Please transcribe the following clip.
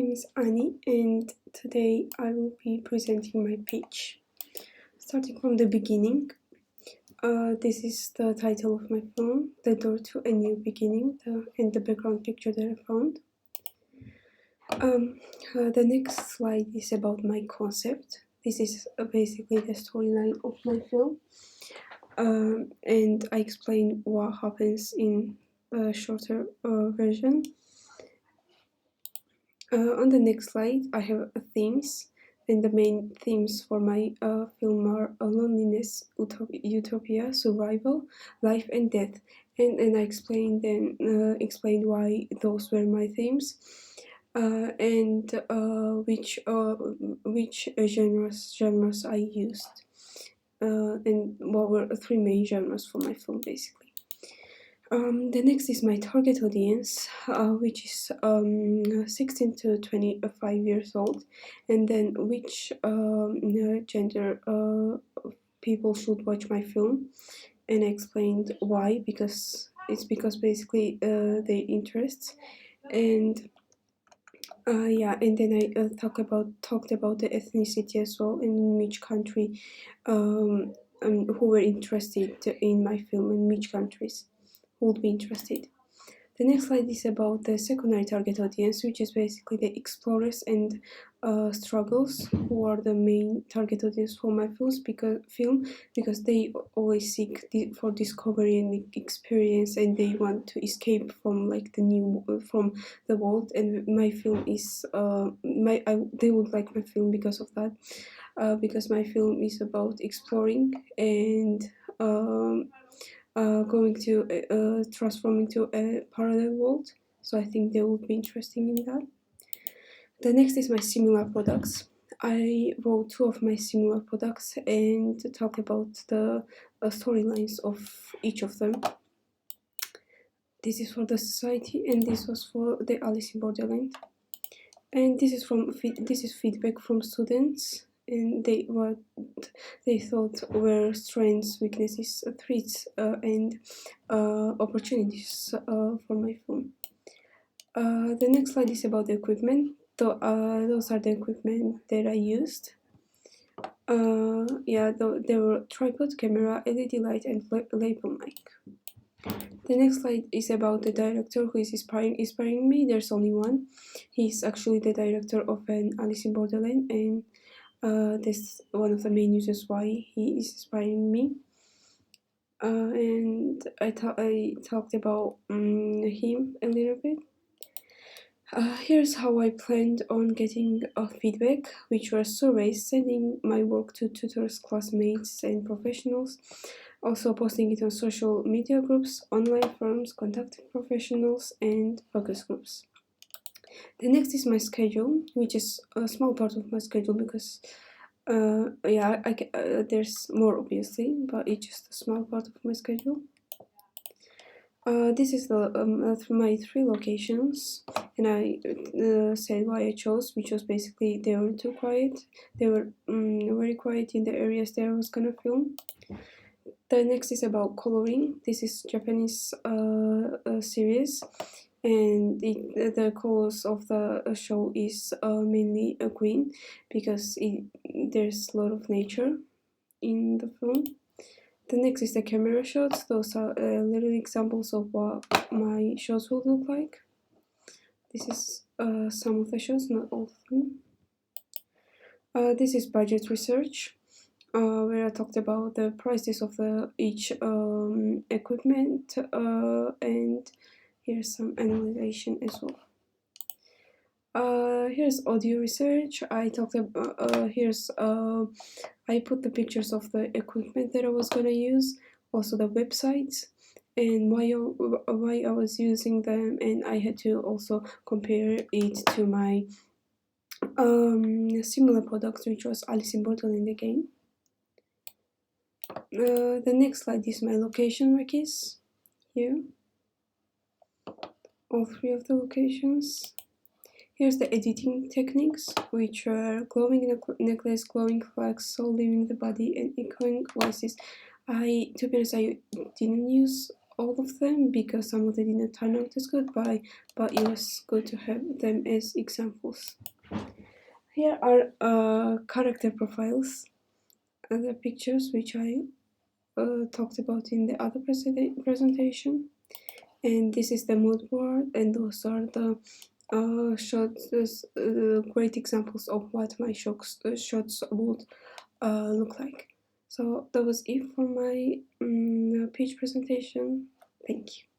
name is Annie, and today I will be presenting my pitch. Starting from the beginning, this is the title of my film, The Door to a New Beginning, and the background picture that I found. The next slide is about my concept. This is basically the storyline of my film, and I explain what happens in a shorter version. On the next slide, I have themes, and the main themes for my film are loneliness, utopia, survival, life, and death. And I explained why those were my themes, and which genres I used, and what were three main genres for my film, basically. The next is my target audience, which is 16 to 25 years old, and then which gender people should watch my film, and I explained why, because basically their interests, and and then I talked about the ethnicity as well, and in which country who were interested in my film, in which countries would be interested. The next slide is about the secondary target audience, which is basically the explorers and struggles, who are the main target audience for my because they always seek for discovery and experience, and they want to escape from from the world. And my film is they would like my film because of that, because my film is about exploring and going to transform into a parallel world. So I think they would be interested in that. The next is my similar products. I wrote two of my similar products and talk about the storylines of each of them. This is for the society, and this was for the Alice in Borderland. And this is feedback from students, and what they thought were strengths, weaknesses, threats, and opportunities for my film. The next slide is about the equipment. Those are the equipment that I used. There were tripod, camera, LED light, and label mic. The next slide is about the director who is inspiring me. There's only one. He's actually the director of an Alice in Borderland, and that's one of the main reasons why he is inspiring me. And I talked about him a little bit. Here's how I planned on getting feedback, which were surveys, sending my work to tutors, classmates, and professionals, also posting it on social media groups, online forums, contacting professionals, and focus groups. The next is my schedule, which is a small part of my schedule because there's more obviously, but it's just a small part of my schedule. This is my three locations, and I said why I chose, which was basically they were too quiet. They were very quiet in the areas that I was gonna film. The next is about coloring. This is Japanese series, and the colors of the show is mainly green because there's a lot of nature in the film. The next is the camera shots. Those are little examples of what my shots will look like. This is some of the shots, not all of them. This is budget research, where I talked about the prices of each equipment, and here's some analyzation as well. Here's audio research. I talked about I put the pictures of the equipment that I was gonna use, also the websites, and why I was using them, and I had to also compare it to my similar products, which was Alice in Borderland again. The next slide is my location recce. Here, all three of the locations. Here's the editing techniques, which are glowing necklace, glowing flags, soul leaving the body, and echoing voices. To be honest, I didn't use all of them because some of them didn't turn out as good, but it was good to have them as examples. Here are character profiles, the pictures which I talked about in the other presentation, and this is the mood board, and those are the shots, great examples of what my shots would look like. So that was it for my pitch presentation. Thank you.